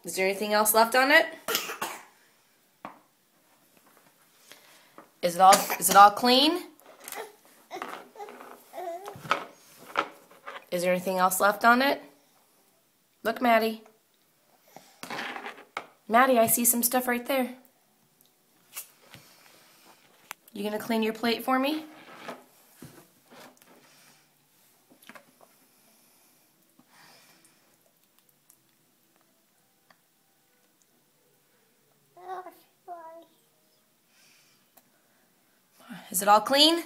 Is there anything else left on it? Is it all clean? Is there anything else left on it? Look, Maddie. Maddie, I see some stuff right there. You gonna clean your plate for me? Is it all clean?